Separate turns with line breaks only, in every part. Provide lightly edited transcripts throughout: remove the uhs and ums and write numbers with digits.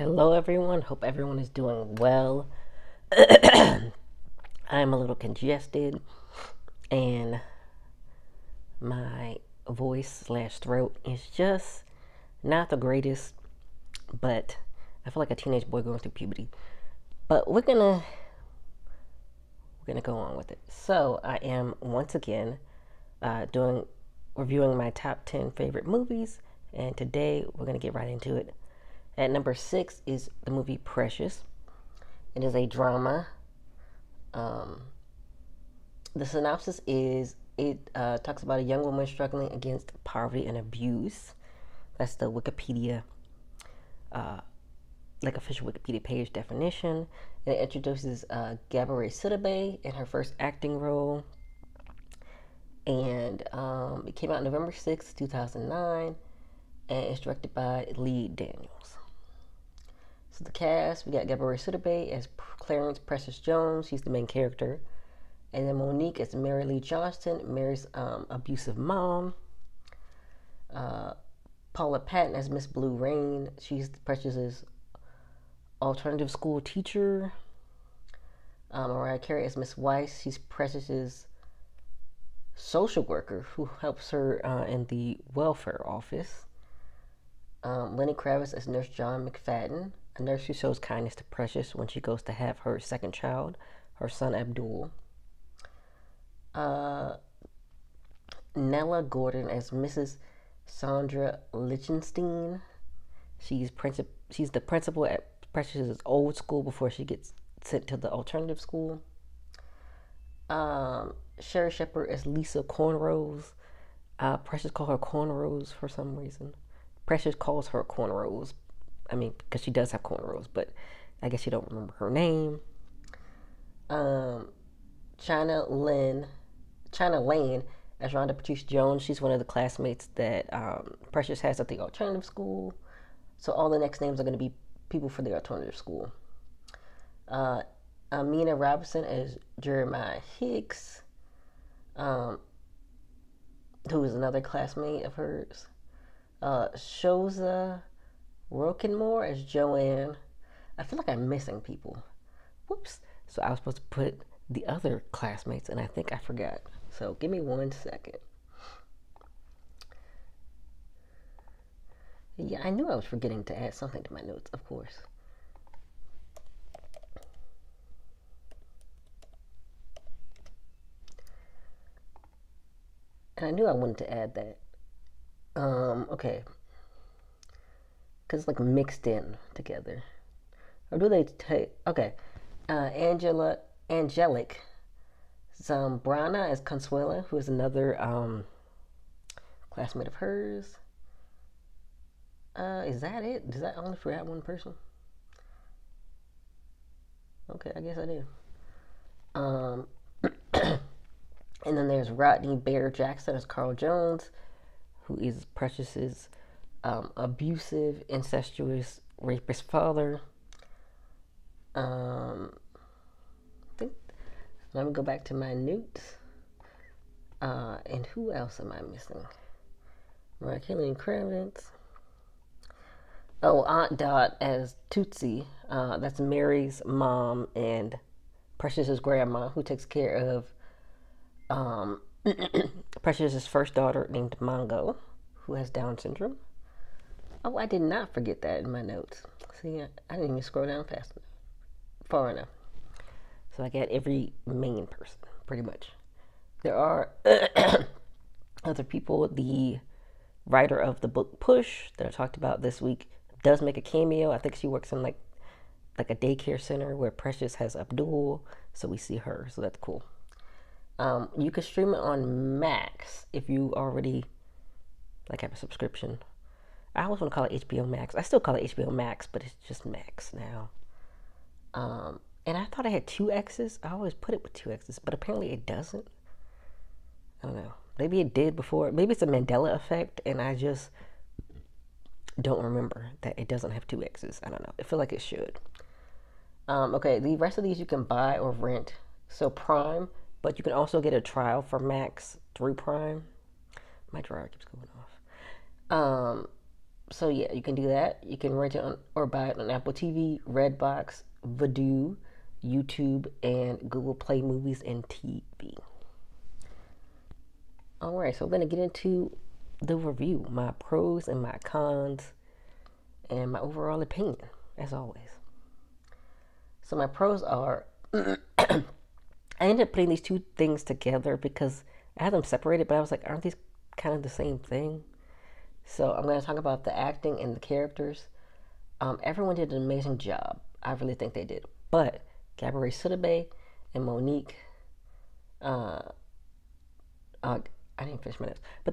Hello, everyone. Hope everyone is doing well. I'm a little congested, and my voice slash throat is just not the greatest, but I feel like a teenage boy going through puberty. But we're gonna go on with it. So I am once again doing reviewing my top 10 favorite movies, and today we're gonna get right into it. At number 6 is the movie Precious. It is a drama. Um, the synopsis is it talks about a young woman struggling against poverty and abuse. That's the Wikipedia, uh, like official Wikipedia page definition. And it introduces Gabourey Sidibe in her first acting role. And it came out November 6th, 2009. And it's directed by Lee Daniels. So the cast, we got Gabourey Sidibe as Clarence Precious Jones. She's the main character. And then Monique as Mary Lee Johnston, Mary's abusive mom. Paula Patton as Miss Blue Rain. She's Precious's alternative school teacher. Mariah Carey as Miss Weiss. She's Precious's social worker who helps her in the welfare office. Lenny Kravitz as Nurse John McFadden, a nurse who shows kindness to Precious when she goes to have her second child, her son Abdul. Nella Gordon as Mrs. Sandra Lichtenstein. She's the principal at Precious's old school before she gets sent to the alternative school. Sherry Shepherd as Lisa Cornrows. Precious calls her Cornrows for some reason. Precious calls her Cornrows. I mean, because she does have cornrows, but I guess she don't remember her name. China Lane as Rhonda Patrice Jones. She's one of the classmates that Precious has at the alternative school. So all the next names are going to be people for the alternative school. Amina Robinson as Jeremiah Hicks, who is another classmate of hers. Shoza Rokenmore as Joanne. I feel like I'm missing people. Whoops. So I was supposed to put the other classmates, and I think I forgot. So give me 1 second. Yeah, I knew I was forgetting to add something to my notes, of course. And I knew I wanted to add that. Okay. Because it's like mixed in together. Or do they take. Okay. Angelic Zambrana as Consuela, who is another classmate of hers. Is that it? Does that only forget one person? Okay, I guess I did. And then there's Rodney Bear Jackson as Carl Jones, who is Precious's abusive, incestuous, rapist father. Let me go back to my notes. And who else am I missing? Mariah Carey and Kravitz. Oh, Aunt Dot as Tootsie. That's Mary's mom and Precious's grandma, who takes care of Precious's first daughter named Mongo, who has Down syndrome. Oh, I did not forget that in my notes. See, I didn't even scroll down far enough. So I got every main person, pretty much. There are other people. The writer of the book Push that I talked about this week does make a cameo. I think she works in like a daycare center where Precious has Abdul, so we see her. So that's cool. You can stream it on Max if you already have a subscription. I always want to call it HBO Max. I still call it HBO Max, but it's just Max now. And I thought I had 2 X's. I always put it with 2 X's, but apparently it doesn't. I don't know. Maybe it did before. Maybe it's a Mandela effect, and I just don't remember that it doesn't have 2 X's. I don't know. I feel like it should. Okay, the rest of these you can buy or rent. So Prime, but you can also get a trial for Max through Prime. My dryer keeps going off. So yeah, you can do that. You can rent it on or buy it on Apple TV, Redbox, Vudu, YouTube, and Google Play Movies and TV. All right, so we're gonna get into the review, my pros and my cons, and my overall opinion, as always. So my pros are, I ended up putting these two things together because I had them separated, but I was like, aren't these kind of the same thing? So I'm going to talk about the acting and the characters. Everyone did an amazing job. I really think they did. But Gabourey Sidibe and Monique, I didn't finish my notes, but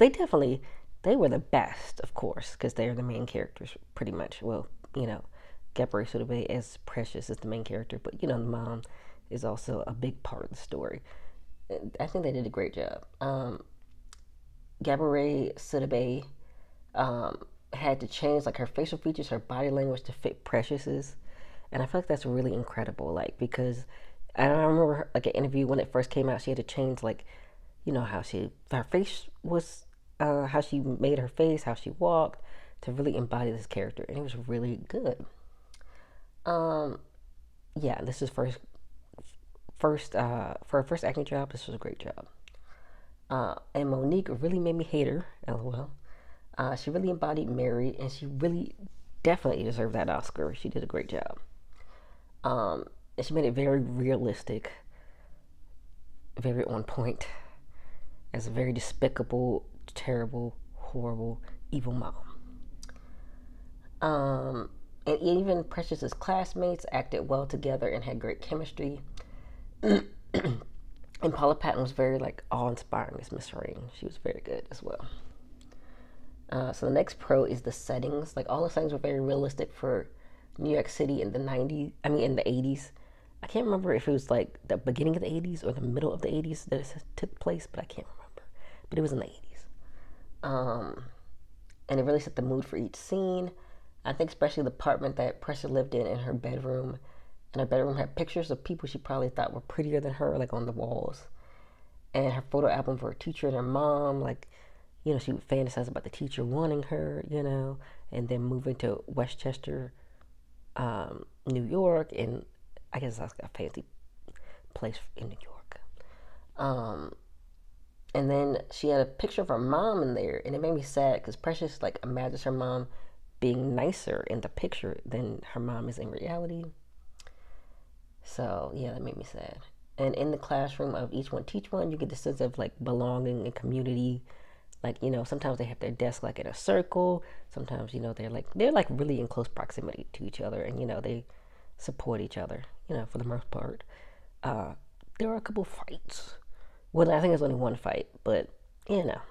they were the best, of course, because they're the main characters, pretty much. Well, Gabourey Sidibe as Precious is the main character, but the mom is also a big part of the story. I think they did a great job. Gabourey Sidibe had to change like her facial features, her body language to fit Precious's, and I feel like that's really incredible. Like because I remember her, like an interview when it first came out, she had to change like how her face was, how she made her face, how she walked to really embody this character, and it was really good. Yeah, this is for her first acting job. This was a great job. And Monique really made me hate her. LOL. She really embodied Mary, and she really definitely deserved that Oscar. She did a great job. And she made it very realistic, very on point, as a very despicable, terrible, horrible, evil mom. And even Precious's classmates acted well together and had great chemistry. And Paula Patton was very like awe-inspiring as Miss Rain. She was very good as well. So the next pro is the settings. Like all the settings were very realistic for New York City in the 90s. I mean in the 80s. I can't remember if it was like the beginning of the 80s or the middle of the 80s that it took place, but I can't remember. But it was in the 80s. And it really set the mood for each scene. I think especially the apartment that Precious lived in her bedroom. And her bedroom had pictures of people she probably thought were prettier than her, like on the walls. And her photo album for her teacher and her mom, like, she would fantasize about the teacher wanting her, and then moving to Westchester, New York, and I guess that's a fancy place in New York. And then she had a picture of her mom in there, and it made me sad because Precious, like, imagines her mom being nicer in the picture than her mom is in reality. So, yeah, that made me sad. And in the classroom of Each One Teach One, you get the sense of, like, belonging and community. Like, sometimes they have their desk, like, in a circle. Sometimes, they're really in close proximity to each other. And, they support each other, for the most part. There were a couple fights. Well, I think there's only one fight. But, there's a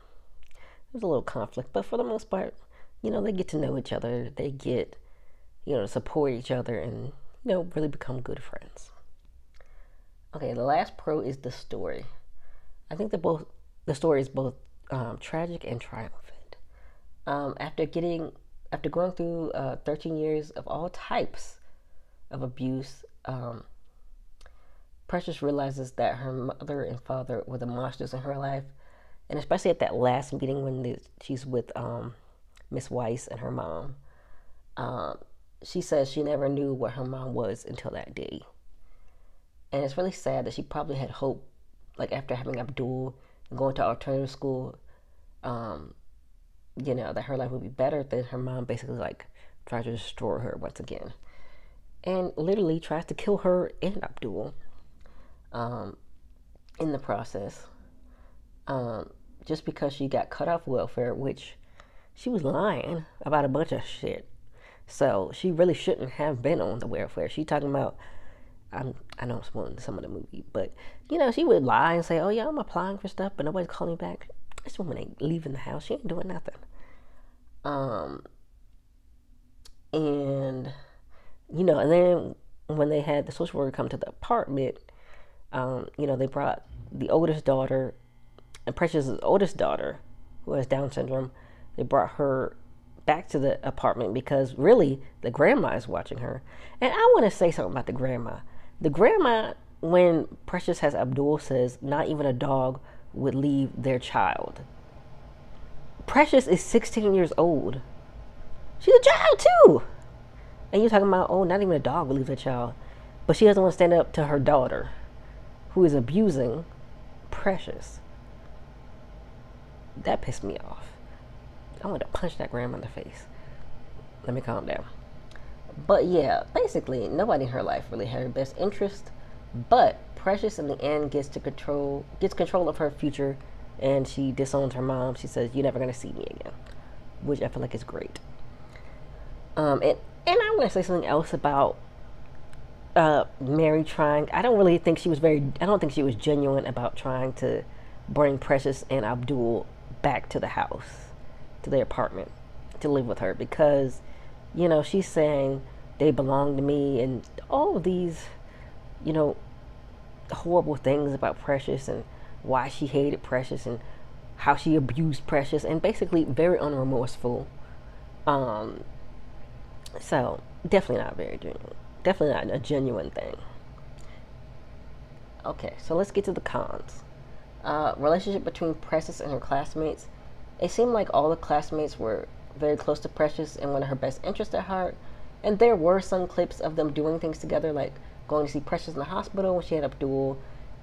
little conflict. But for the most part, they get to know each other. They get, to support each other and, really become good friends. Okay, the last pro is the story. I think the story is both tragic and triumphant. After going through 13 years of all types of abuse, Precious realizes that her mother and father were the monsters in her life, and especially at that last meeting when she's with Miss Weiss and her mom. She says she never knew what her mom was until that day. And it's really sad that she probably had hope, like after having Abdul and going to alternative school, that her life would be better. Than her mom basically like tried to destroy her once again. And literally tries to kill her and Abdul in the process. Just because she got cut off welfare, which she was lying about a bunch of shit. So she really shouldn't have been on the welfare. She talking about, I know I'm spoiling some of the movie, but she would lie and say, "Oh yeah, I'm applying for stuff, but nobody's calling me back." This woman ain't leaving the house. She ain't doing nothing. And then when they had the social worker come to the apartment, they brought the oldest daughter, and Precious's oldest daughter, who has Down syndrome. They brought her back to the apartment because really the grandma is watching her. And I want to say something about the grandma. The grandma, when Precious has Abdul, says not even a dog would leave their child. Precious is 16 years old. She's a child too. And you're talking about, oh, not even a dog will leave a child. But she doesn't want to stand up to her daughter, who is abusing Precious. That pissed me off. I wanted to punch that grandma in the face. Let me calm down. But yeah, basically, nobody in her life really had her best interest. But Precious, in the end, gets control of her future, and she disowns her mom. She says, "You're never gonna see me again," which I feel like is great. And I want to say something else about Mary trying. I don't think she was genuine about trying to bring Precious and Abdul back to the house, to their apartment, to live with her, because, you know, she's saying they belong to me and all of these, you know, horrible things about Precious and why she hated Precious and how she abused Precious, and basically very unremorseful. So definitely not very genuine. Definitely not a genuine thing. Okay, so let's get to the cons. Relationship between Precious and her classmates. It seemed like all the classmates were very close to Precious and one of her best interests at heart. And there were some clips of them doing things together, like going to see Precious in the hospital when she had Abdul,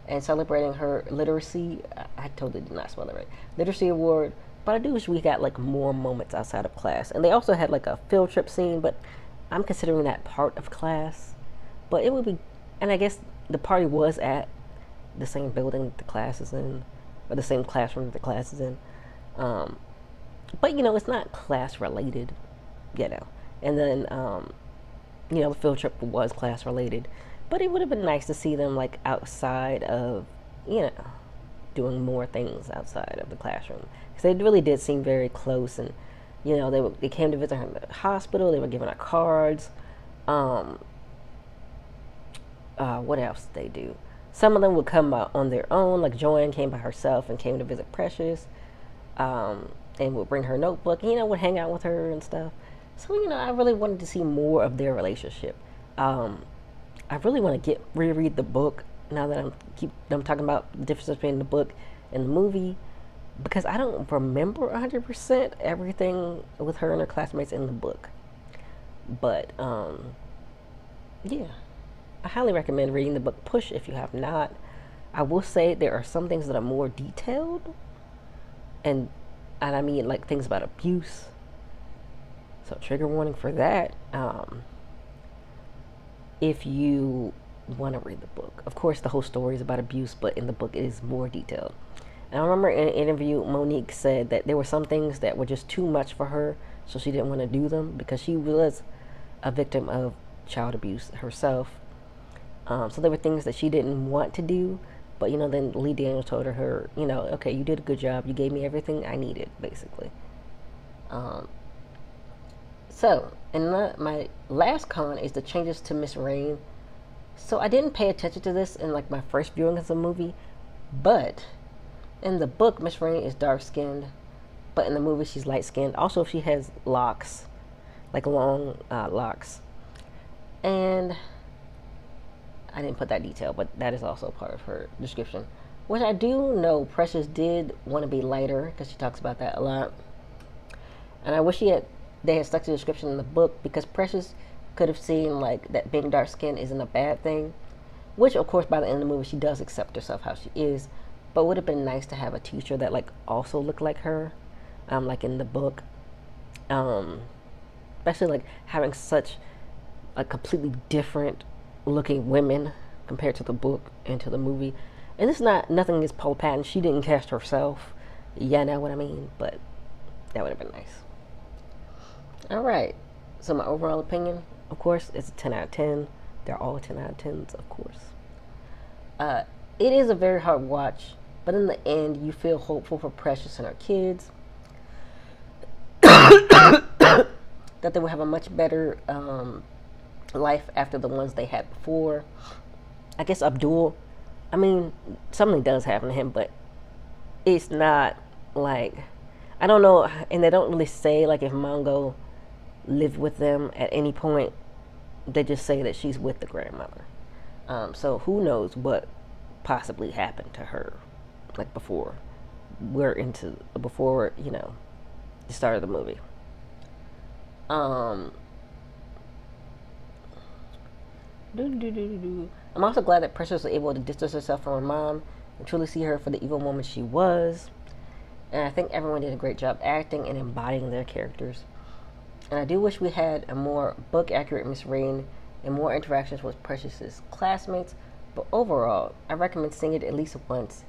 and celebrating her literacy. I totally did not spell it right. Literacy award. But I do wish we got like more moments outside of class. And they also had like a field trip scene, but I'm considering that part of class. But it would be, and I guess the party was at the same building that the class is in, or the same classroom that the class is in. But you know, it's not class related, you know. And then, you know, the field trip was class related. But it would have been nice to see them like outside of, you know, doing more things outside of the classroom. Because they really did seem very close, and, you know, they came to visit her in the hospital. They were giving her cards. What else did they do? Some of them would come on their own, like Joanne came by herself and came to visit Precious, and would bring her notebook, and, you know, would hang out with her and stuff. So, you know, I really wanted to see more of their relationship. I really want to reread the book now that I'm talking about the difference between the book and the movie, because I don't remember 100% everything with her and her classmates in the book. But yeah, I highly recommend reading the book Push if you have not. I will say there are some things that are more detailed, and I mean like things about abuse. So trigger warning for that. If you want to read the book, of course the whole story is about abuse, but in the book it is more detailed. And I remember in an interview Monique said that there were some things that were just too much for her, so she didn't want to do them because she was a victim of child abuse herself. So there were things that she didn't want to do, but, you know, then Lee Daniels told her, you know, okay, you did a good job, you gave me everything I needed, basically. So, and my last con is the changes to Miss Rain. So I didn't pay attention to this in like my first viewing of the movie, but in the book Miss Rain is dark skinned, but in the movie she's light skinned. Also, she has locks, like long locks. And I didn't put that detail, but that is also part of her description. Which I do know Precious did want to be lighter, because she talks about that a lot. And I wish they had stuck to the description in the book, because Precious could have seen like that being dark skinned isn't a bad thing. Which, of course, by the end of the movie she does accept herself how she is. But it would have been nice to have a teacher that like also looked like her, like in the book. Especially like having such a completely different looking women compared to the book and to the movie. And it's nothing against Paula Patton. She didn't cast herself. Yeah, know what I mean? But that would have been nice. Alright. So my overall opinion, of course, it's a 10 out of 10. They're all 10 out of 10s, of course. It is a very hard watch, but in the end, you feel hopeful for Precious and her kids. That they will have a much better life after the ones they had before. I guess Abdul, I mean, something does happen to him, but it's not like, I don't know, and they don't really say like if Mongo lived with them at any point. They just say that she's with the grandmother. So who knows what possibly happened to her, like before you know, the start of the movie. Um, I'm also glad that Precious was able to distance herself from her mom and truly see her for the evil woman she was. And I think everyone did a great job acting and embodying their characters. And I do wish we had a more book accurate Miss Rain and more interactions with Precious's classmates. But overall, I recommend seeing it at least once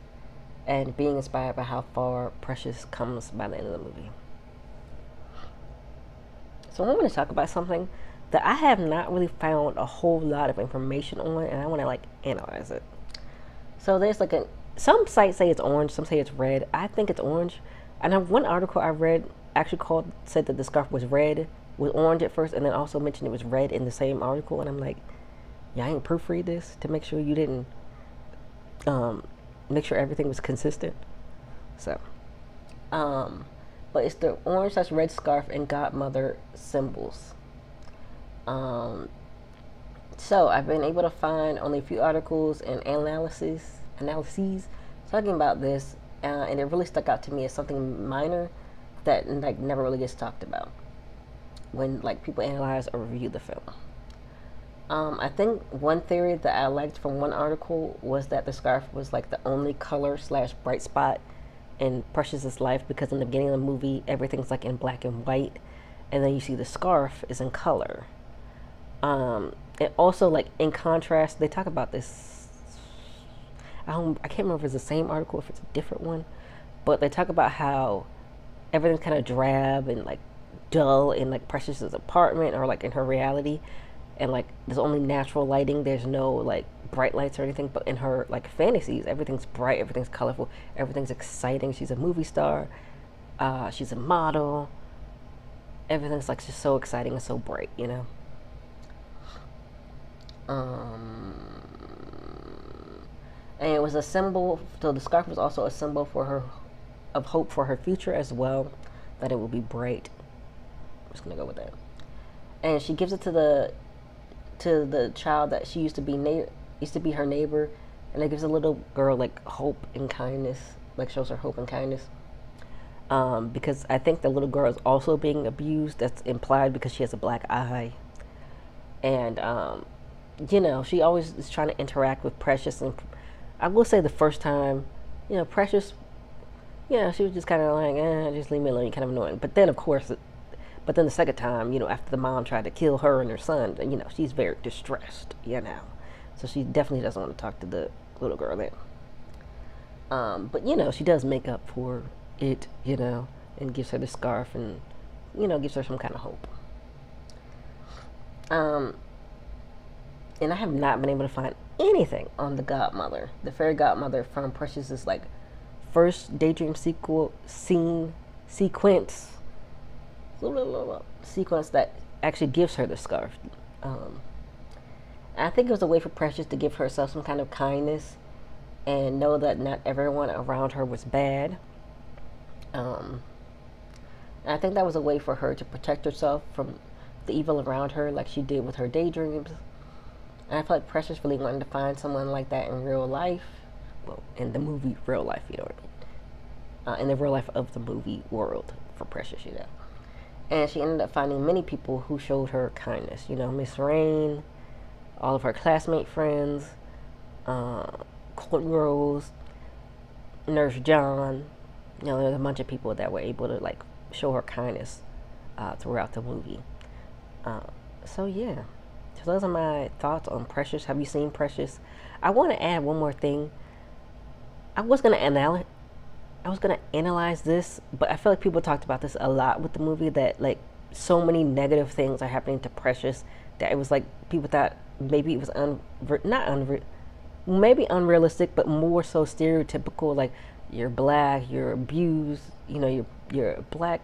and being inspired by how far Precious comes by the end of the movie. So I want to talk about something that I have not really found a whole lot of information on, and I want to like analyze it. So there's like some sites say it's orange, some say it's red. I think it's orange. And one article I read actually said that the scarf was orange at first, and then also mentioned it was red in the same article. And I'm like, yeah, I ain't proofread this to make sure you didn't make sure everything was consistent. So, but it's the orange / red scarf and Godmother symbols. So I've been able to find only a few articles and analyses talking about this, and it really stuck out to me as something minor that like never really gets talked about when like people analyze or review the film. I think one theory that I liked from one article was that the scarf was like the only color / bright spot in Precious's life, because in the beginning of the movie everything's like in black and white, and then you see the scarf is in color. And also, like, in contrast, they talk about this. I can't remember if it's the same article, if it's a different one, but they talk about how everything's kind of drab and like dull in like Precious's apartment or like in her reality, and like there's only natural lighting. There's no like bright lights or anything. But in her like fantasies, everything's bright, everything's colorful, everything's exciting. She's a movie star. She's a model. Everything's like just so exciting and so bright, you know. And it was a symbol. So the scarf was also a symbol for her, of hope for her future as well, that it will be bright. I'm just gonna go with that. And she gives it to the child that she used to be her neighbor, and it gives a little girl like hope and kindness, like shows her hope and kindness. Because I think the little girl is also being abused. That's implied because she has a black eye, and you know, she always is trying to interact with Precious. And I will say the first time, you know, Precious, you know, she was just kind of like, just leave me alone, kind of annoying. But then, of course, the second time, you know, after the mom tried to kill her and her son, you know, she's very distressed, you know. So she definitely doesn't want to talk to the little girl then. But, you know, she does make up for it, you know, and gives her the scarf and, you know, gives her some kind of hope. And I have not been able to find anything on the Godmother, the Fairy Godmother, from Precious's like first daydream sequence that actually gives her the scarf. I think it was a way for Precious to give herself some kind of kindness and know that not everyone around her was bad. And I think that was a way for her to protect herself from the evil around her, like she did with her daydreams. And I feel like Precious really wanted to find someone like that in real life. Well, in the movie real life, you know what I mean. In the real life of the movie world for Precious, you know. And she ended up finding many people who showed her kindness. You know, Miss Rain, all of her classmate friends, Courtney Rose, Nurse John. You know, there's a bunch of people that were able to like show her kindness throughout the movie. So yeah. So those are my thoughts on Precious. Have you seen Precious? I want to add one more thing. I was gonna analyze this, but I feel like people talked about this a lot with the movie, that like so many negative things are happening to Precious that it was like people thought maybe it was maybe unrealistic, but more so stereotypical. Like, you're black, you're abused, you know, you're a black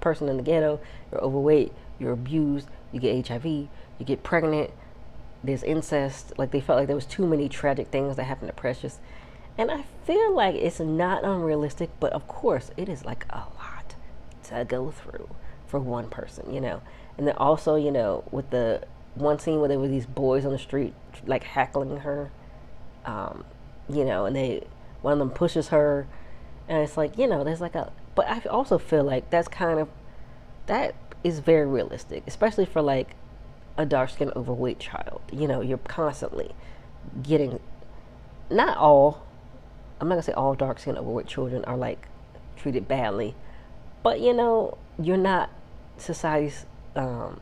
person in the ghetto, you're overweight, you're abused, you get HIV, you get pregnant, there's incest. Like, they felt like there was too many tragic things that happened to Precious. And I feel like it's not unrealistic, but of course it is like a lot to go through for one person, you know. And then also, you know, with the one scene where there were these boys on the street like heckling her, you know, and one of them pushes her, and it's like, you know, there's like but I also feel like that's kind of that is very realistic, especially for like a dark skinned overweight child. You know, you're constantly getting, not all, I'm not gonna say all dark skinned overweight children are like treated badly, but you know, you're not society's, you're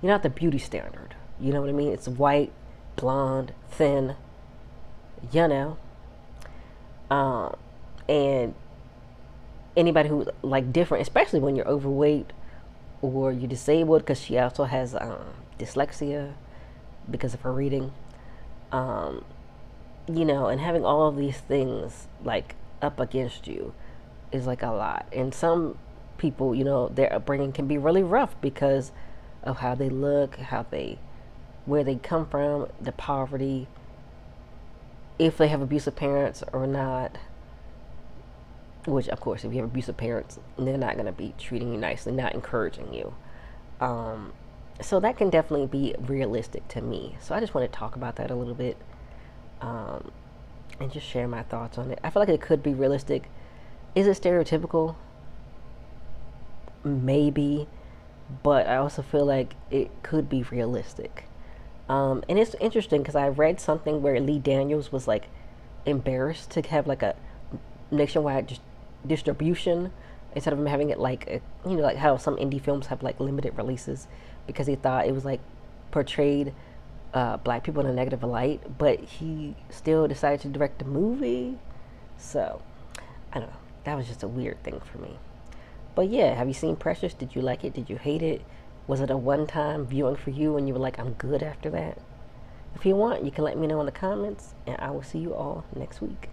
not the beauty standard. You know what I mean? It's white, blonde, thin, you know, um, and anybody who's like different, especially when you're overweight or you're disabled, because she also has dyslexia because of her reading. Um, you know, and having all of these things like up against you is like a lot. And some people, you know, their upbringing can be really rough because of how they look, how they, where they come from, the poverty, if they have abusive parents or not. Which, of course, if you have abusive parents, they're not going to be treating you nicely, not encouraging you. Um, so that can definitely be realistic to me. So I just want to talk about that a little bit, um, and just share my thoughts on it. I feel like it could be realistic. Is it stereotypical? Maybe, but I also feel like it could be realistic. And it's interesting because I read something where Lee Daniels was like embarrassed to have like a nationwide distribution instead of him having it like you know, like how some indie films have like limited releases, because he thought it was like portrayed black people in a negative light, but he still decided to direct the movie. So I don't know, that was just a weird thing for me. But yeah, have you seen Precious? Did you like it? Did you hate it? Was it a one-time viewing for you and you were like, I'm good after that? If you want, you can let me know in the comments, and I will see you all next week.